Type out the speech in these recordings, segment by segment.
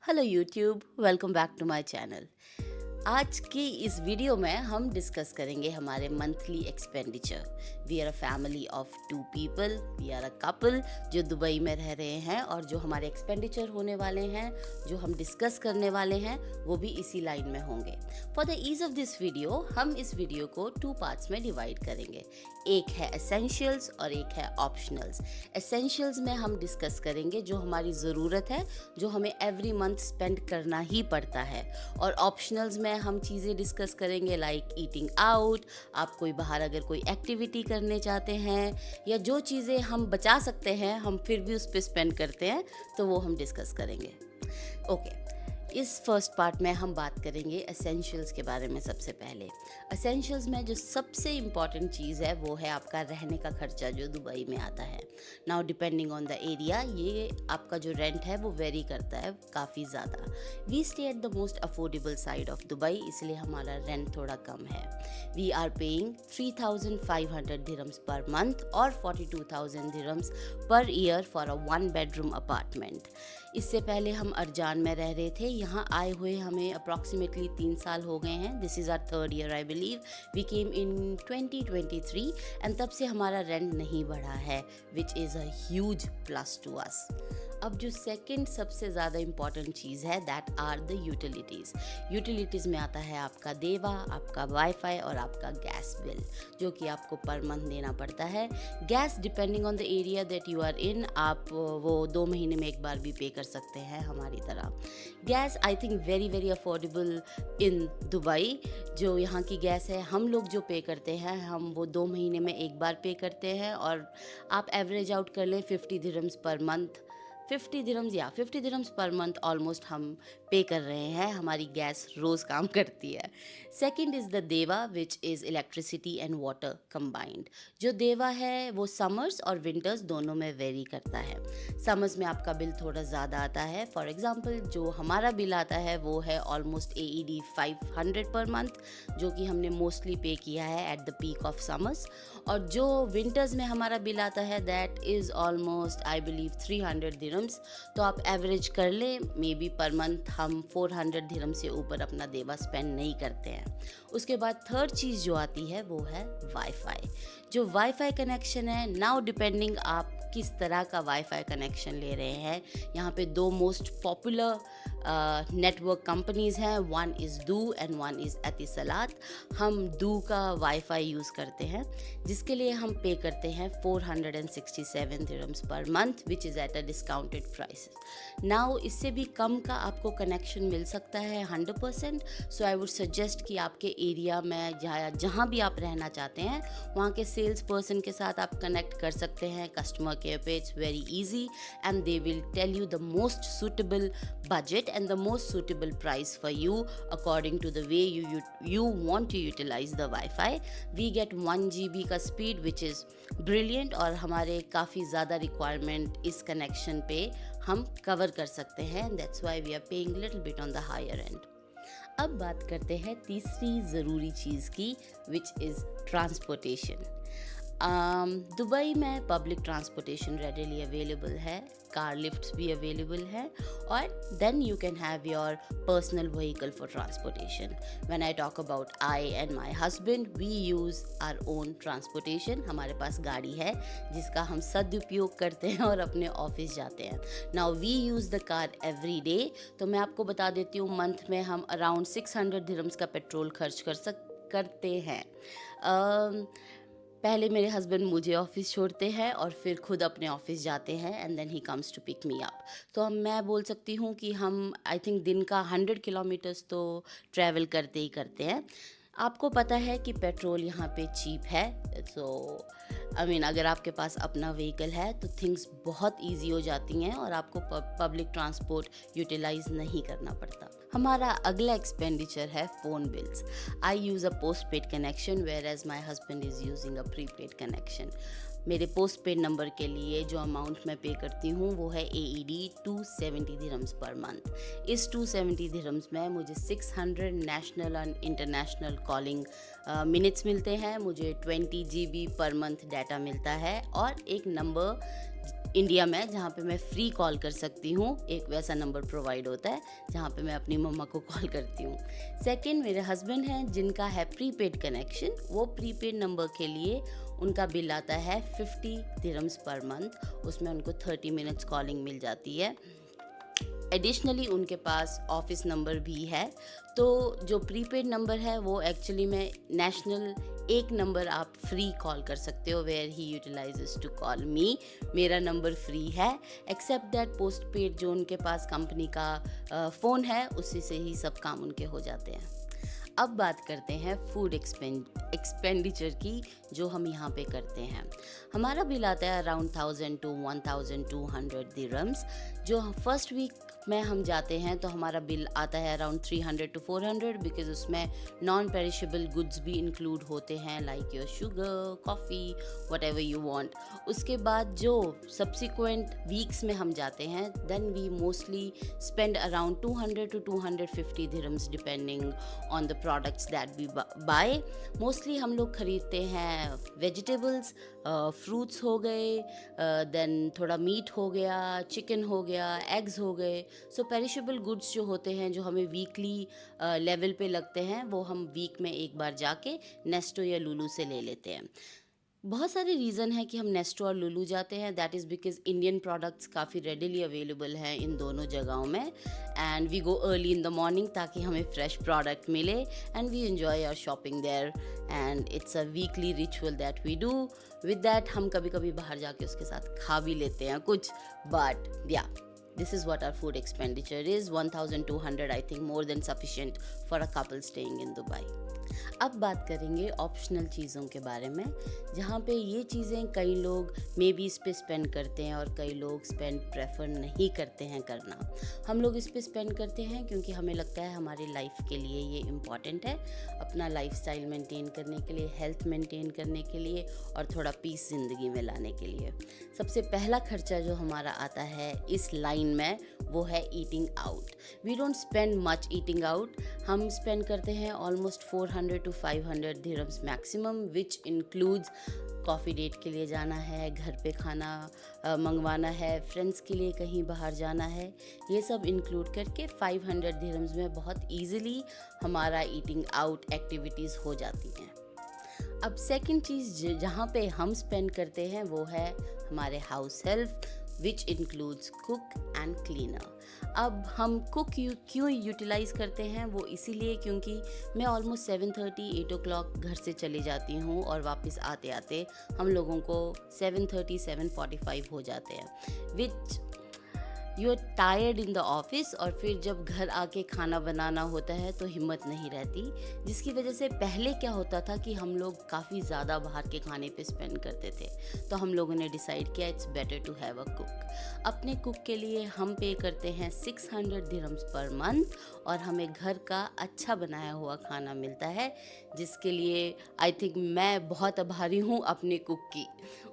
Hello YouTube, welcome back to my channel. आज की इस वीडियो में हम डिस्कस करेंगे हमारे monthly expenditure. We are a family of 2 people, we are a couple जो दुबई में रह रहे हैं, और जो हमारे एक्सपेंडिचर होने वाले हैं, जो हम डिस्कस करने वाले हैं, वो भी इसी लाइन में होंगे। For the ease of this video हम इस वीडियो को 2 पार्ट्स में डिवाइड करेंगे। एक है एसेंशियल्स और एक है ऑप्शनल्स। एसेंशियल्स में हम डिस्कस करेंगे जो हमारी ज़रूरत है, जो हमें एवरी मंथ स्पेंड करना ही पड़ता है, और ऑप्शनल्स में हम चीज़ें डिस्कस करेंगे लाइक ईटिंग आउट, आप कोई बाहर अगर कोई एक्टिविटी करने चाहते हैं, या जो चीज़ें हम बचा सकते हैं हम फिर भी उस पर स्पेंड करते हैं, तो वो हम डिस्कस करेंगे। ओके, इस फर्स्ट पार्ट में हम बात करेंगे एसेंशियल्स के बारे में। सबसे पहले एसेंशियल्स में जो सबसे इम्पॉर्टेंट चीज़ है वो है आपका रहने का खर्चा जो दुबई में आता है। Now depending on the area, ये आपका जो रेंट है वो वेरी करता है काफ़ी ज़्यादा। We stay at the most affordable side of Dubai, इसलिए हमारा रेंट थोड़ा कम है। We are paying 3,500 dirhams per month और 42,000 dirhams per year for a 1 bedroom apartment. इससे पहले हम अरजान में रह रहे थे, यहाँ आए हुए हमें अप्रॉक्सीमेटली 3 साल हो गए हैं। This is our 3rd year I believe. We came in 2023 and तब से हमारा रेंट नहीं बढ़ा है, which is a huge plus to us. अब जो सेकंड सबसे ज़्यादा इम्पॉर्टेंट चीज़ है that are the utilities. Utilities में आता है आपका देवा, आपका वाईफाई और आपका गैस बिल, जो कि आपको पर मंथ देना पड़ता है। Gas depending on the area that you are in, आप वो 2 महीने में एक बार भी पे कर सकते हैं हमारी तरह। Gas I think very very affordable in Dubai. जो यहाँ की गैस है, हम लोग जो पे करते हैं हम वो 2 महीने में एक बार पे करते हैं, और आप एवरेज आउट कर लें 50 dirhams per month. 50 dirhams per month almost हम पे कर रहे हैं। हमारी गैस रोज़ काम करती है। सेकंड इज़ द देवा, which is electricity and water combined. जो देवा है वो समर्स और विंटर्स दोनों में वेरी करता है। समर्स में आपका बिल थोड़ा ज़्यादा आता है। फॉर एग्जांपल जो हमारा बिल आता है वो है ऑलमोस्ट AED 500 पर मंथ, जो कि हमने मोस्टली पे किया है at the peak of summers. और जो विंटर्स में हमारा बिल आता है that is almost I believe 300 dirhams. तो आप एवरेज कर लें, मे बी पर मंथ हम 400 दिरहम से ऊपर अपना देवा स्पेंड नहीं करते हैं। उसके बाद थर्ड चीज़ जो आती है वो है वाईफाई। जो वाईफाई कनेक्शन है, नाउ डिपेंडिंग आप किस तरह का वाईफाई कनेक्शन ले रहे हैं। यहाँ पे 2 मोस्ट पॉपुलर नेटवर्क कंपनीज़ हैं, वन इज़ दू एंड वन इज़ एतिसलात। हम दू का वाईफाई यूज़ करते हैं, जिसके लिए हम पे करते हैं 467 dirhams per month, which is at a discounted price. Now इससे भी कम का आपको कनेक्शन मिल सकता है 100%। सो आई वुड सजेस्ट कि आपके एरिया में जहाँ भी आप रहना चाहते हैं वहाँ के सेल्स पर्सन के साथ आप कनेक्ट कर सकते हैं कस्टमर केयर पे। It's very easy and they will tell you the most suitable budget and the most suitable price for you according to the way you want to utilize the Wi-Fi. We get 1 GB का speed which is brilliant, और हमारे काफ़ी ज़्यादा requirement इस connection पे हम cover कर सकते हैं। That's why we are paying little bit on the higher end. अब बात करते हैं तीसरी ज़रूरी चीज़ की, विच इज़ ट्रांसपोर्टेशन। दुबई में पब्लिक ट्रांसपोर्टेशन रेडीली अवेलेबल है, कार लिफ्ट्स भी अवेलेबल है, और then you can have your personal vehicle for transportation. When I talk about I and my husband, we use our own transportation. हमारे पास गाड़ी है जिसका हम सदुपयोग करते हैं और अपने ऑफिस जाते हैं। Now we use the car every day. तो मैं आपको बता देती हूँ, मंथ में हम अराउंड 600 दिरहम्स का पेट्रोल खर्च करते हैं। पहले मेरे हस्बैंड मुझे ऑफिस छोड़ते हैं और फिर खुद अपने ऑफिस जाते हैं, and then he comes to pick me up. तो मैं बोल सकती हूँ कि हम आई थिंक दिन का 100 किलोमीटर्स तो ट्रैवल करते ही करते हैं। आपको पता है कि पेट्रोल यहाँ पे चीप है, सो अगर आपके पास अपना व्हीकल है तो थिंग्स बहुत ईजी हो जाती हैं और आपको पब्लिक ट्रांसपोर्ट यूटिलाइज नहीं करना पड़ता। हमारा अगला एक्सपेंडिचर है phone bills. I use a postpaid connection whereas my husband is using a prepaid connection. मेरे पोस्ट पेड नंबर के लिए जो अमाउंट मैं पे करती हूँ वो है AED 270 दिरहम्स पर मंथ। इस 270 दिरहम्स में मुझे 600 national and international calling minutes मिलते हैं, मुझे 20 GB पर मंथ डाटा मिलता है, और एक नंबर इंडिया में जहाँ पे मैं फ्री कॉल कर सकती हूँ, एक वैसा नंबर प्रोवाइड होता है जहाँ पे मैं अपनी मम्मा को कॉल करती हूँ। सेकंड, मेरे हस्बैंड हैं जिनका है प्रीपेड कनेक्शन। वो प्रीपेड नंबर के लिए उनका बिल आता है 50 दिरहम्स पर मंथ। उसमें उनको 30 मिनट्स कॉलिंग मिल जाती है। एडिशनली उनके पास ऑफिस नंबर भी है। तो जो प्रीपेड नंबर है वो एक्चुअली में नेशनल एक नंबर आप फ्री कॉल कर सकते हो, where he utilises to call me. मेरा नंबर फ्री है, एक्सेप्ट दैट पोस्ट पेड जो उनके पास कंपनी का फ़ोन है उसी से ही सब काम उनके हो जाते हैं। अब बात करते हैं फूड एक्सपेंडिचर की, जो हम यहाँ पे करते हैं। हमारा बिल आता है अराउंड 1000 to 1200 दिरहम्स। जो फर्स्ट वीक में हम जाते हैं तो हमारा बिल आता है अराउंड 300 to 400, बिकॉज उसमें नॉन पेरिशेबल गुड्स भी इंक्लूड होते हैं, like your sugar, coffee, whatever you want. उसके बाद जो सब्सिक्वेंट वीक्स में हम जाते हैं, then we mostly spend around 200 to 250 dirhams depending on the products that we buy. Mostly हम लोग खरीदते हैं वेजिटेबल्स, फ्रूट्स हो गए, देन थोड़ा मीट हो गया, चिकन हो गया, एग्स हो गए। सो पेरिशेबल गुड्स जो होते हैं, जो हमें वीकली लेवल पे लगते हैं, वो हम वीक में एक बार जाके नेस्टो या लुलु से ले लेते हैं। बहुत सारे रीज़न है कि हम नेस्टो और लुलु जाते हैं। That is because Indian products काफ़ी रेडिली अवेलेबल हैं इन दोनों जगहों में, and we go early in the morning ताकि हमें फ्रेश प्रोडक्ट मिले, and we enjoy our shopping there, and it's a weekly ritual that we do. With that हम कभी कभी बाहर जाके उसके साथ खा भी लेते हैं कुछ, बट या this is what our food expenditure is. 1200 I think more than sufficient for a couple staying in Dubai. अब बात करेंगे ऑप्शनल चीज़ों के बारे में, जहाँ पे ये चीज़ें कई लोग मे बी इस पे स्पेंड करते हैं और कई लोग स्पेंड प्रेफर नहीं करते हैं करना। हम लोग इस पे स्पेंड करते हैं क्योंकि हमें लगता है हमारी लाइफ के लिए ये इम्पॉर्टेंट है, अपना लाइफस्टाइल मेंटेन करने के लिए, हेल्थ मेंटेन करने के लिए और थोड़ा पीस ज़िंदगी में लाने के लिए। सबसे पहला खर्चा जो हमारा आता है इस लाइन में वो है eating out. We don't spend much eating out. हम स्पेंड करते हैं almost 400 to 500 dirhams maximum, which includes coffee date के लिए जाना है, घर पे खाना मंगवाना है, फ्रेंड्स के लिए कहीं बाहर जाना है। ये सब इंक्लूड करके 500 दिरहम्स में बहुत ईजिली हमारा ईटिंग आउट एक्टिविटीज़ हो जाती हैं। अब सेकंड चीज़ जहाँ पे हम स्पेंड करते हैं वो है हमारे house help, which includes cook and cleaner. अब हम कुक क्यों यूटिलाइज़ करते हैं, वो इसीलिए क्योंकि मैं ऑलमोस्ट 7:30 8 o'clock घर से चली जाती हूँ और वापस आते आते हम लोगों को 7:30 7:45 हो जाते हैं, which you are tired in the office, और फिर जब घर आके खाना बनाना होता है तो हिम्मत नहीं रहती, जिसकी वजह से पहले क्या होता था कि हम लोग काफ़ी ज़्यादा बाहर के खाने पे स्पेंड करते थे। तो हम लोगों ने डिसाइड किया it's better to have a cook. अपने कुक के लिए हम पे करते हैं 600 दिरहम्स पर मंथ, और हमें घर का अच्छा बनाया हुआ खाना मिलता है, जिसके लिए आई थिंक मैं बहुत आभारी हूँ अपने कुक की।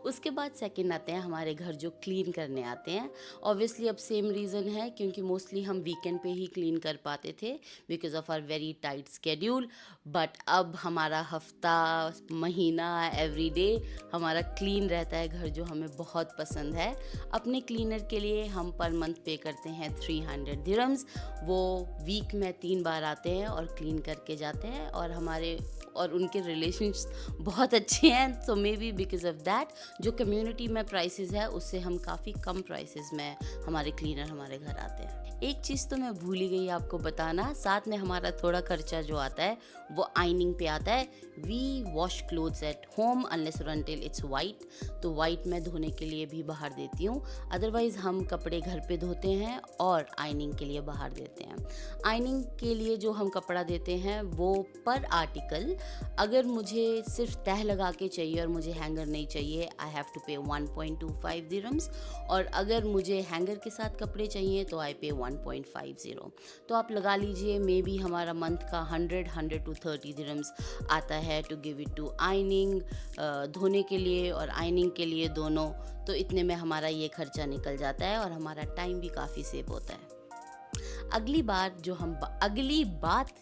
उसके बाद सेकंड आते हैं हमारे घर जो क्लीन करने आते हैं। ऑब्वियसली अब सेम रीज़न है क्योंकि मोस्टली हम वीकेंड पे ही क्लीन कर पाते थे because of our very tight schedule, but अब हमारा हफ्ता, महीना, एवरीडे हमारा क्लीन रहता है घर, जो हमें बहुत पसंद है। अपने क्लीनर के लिए हम पर मंथ पे करते हैं 300 दिरहम्स। वो वीक में 3 बार आते हैं और क्लीन करके जाते हैं, और हमारे और उनके रिलेशंस बहुत अच्छे हैं। So maybe because of that जो कम्युनिटी में प्राइसेस है उससे हम काफ़ी कम प्राइसेस में हमारे क्लीनर हमारे घर आते हैं। एक चीज़ तो मैं भूल ही गई आपको बताना, साथ में हमारा थोड़ा खर्चा जो आता है वो आयनिंग पे आता है। We wash clothes at home unless और अनटिल इट्स वाइट, तो वाइट मैं धोने के लिए भी बाहर देती हूँ, अदरवाइज़ हम कपड़े घर पे धोते हैं और आयनिंग के लिए बाहर देते हैं। आयनिंग के लिए जो हम कपड़ा देते हैं वो पर आर्टिकल, अगर मुझे सिर्फ तह लगा के चाहिए और मुझे हैंगर नहीं चाहिए, आई हैव टू पे 1.25 दिरहम्स, और अगर मुझे हैंगर के साथ कपड़े चाहिए तो आई पे 1.50। तो आप लगा लीजिए मे बी हमारा मंथ का 100 to 30 दिरहम्स आता है to give it to ironing, धोने के लिए और आयनिंग के लिए दोनों। तो इतने में हमारा ये खर्चा निकल जाता है और हमारा टाइम भी काफ़ी सेव होता है। अगली बात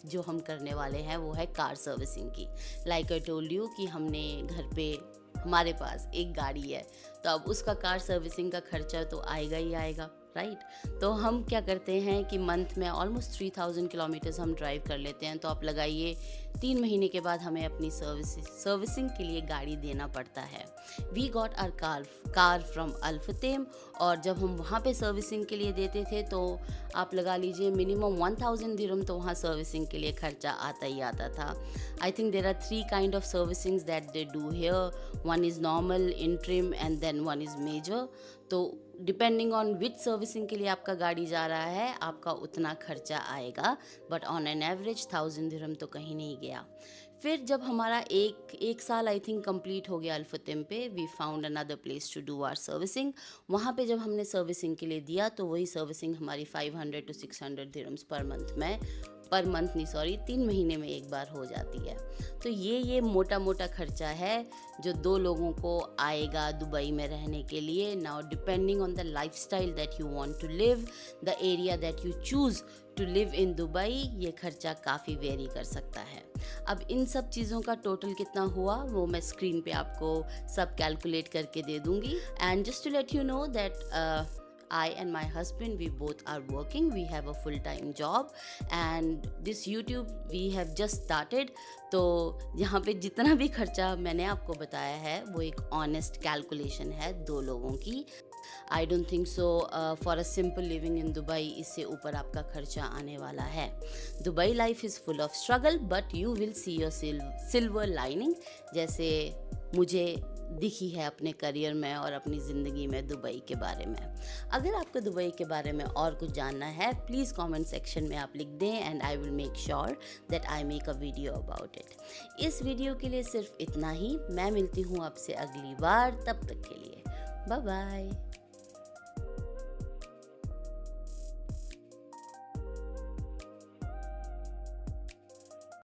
जो हम करने वाले हैं वो है कार सर्विसिंग की। लाइक आई टोल्ड यू कि हमने घर पे हमारे पास एक गाड़ी है, तो अब उसका कार सर्विसिंग का खर्चा तो आएगा ही आएगा, राइट? तो हम क्या करते हैं कि मंथ में ऑलमोस्ट 3000 किलोमीटर्स हम ड्राइव कर लेते हैं, तो आप लगाइए 3 महीने के बाद हमें अपनी सर्विसिंग के लिए गाड़ी देना पड़ता है। We got our car from Al Futtaim, और जब हम वहाँ पे सर्विसिंग के लिए देते थे तो आप लगा लीजिए मिनिमम 1000 दिरहम तो वहाँ सर्विसिंग के लिए खर्चा आता ही आता था। I think there are 3 kind of servicings that they do here, one is normal, interim and then one is major. तो डिपेंडिंग ऑन विच सर्विसिंग के लिए आपका गाड़ी जा रहा है आपका उतना खर्चा आएगा, बट ऑन एन एवरेज 1000 दिरहम तो कहीं नहीं गया। फिर जब हमारा एक साल आई थिंक कंप्लीट हो गया अल्फतेम पे, we found another place to do our servicing. वहाँ पे जब हमने सर्विसिंग के लिए दिया तो वही सर्विसिंग हमारी 500 to 600 दिरहम्स पर मंथ नहीं सॉरी 3 महीने में एक बार हो जाती है। तो ये मोटा मोटा खर्चा है जो 2 लोगों को आएगा दुबई में रहने के लिए। Now depending on the lifestyle that you want to live, the area that you choose to live in Dubai, ये खर्चा काफ़ी वेरी कर सकता है। अब इन सब चीज़ों का टोटल कितना हुआ वो मैं स्क्रीन पे आपको सब कैलकुलेट करके दे दूँगी। And just to let you know that I and my husband, we both are working. We have a full-time job and this YouTube we have just started. तो यहाँ पे जितना भी खर्चा मैंने आपको बताया है वो एक ऑनेस्ट कैलकुलेशन है 2 लोगों की। I don't think so for a simple living in Dubai इससे ऊपर आपका खर्चा आने वाला है। Dubai life is full of struggle but you will see your silver lining, जैसे मुझे दिखी है अपने करियर में और अपनी ज़िंदगी में दुबई के बारे में। अगर आपको दुबई के बारे में और कुछ जानना है प्लीज़ कमेंट सेक्शन में आप लिख दें and I will make sure that I make a video about it. इस वीडियो के लिए सिर्फ इतना ही। मैं मिलती हूँ आपसे अगली बार, तब तक के लिए बाय बाय।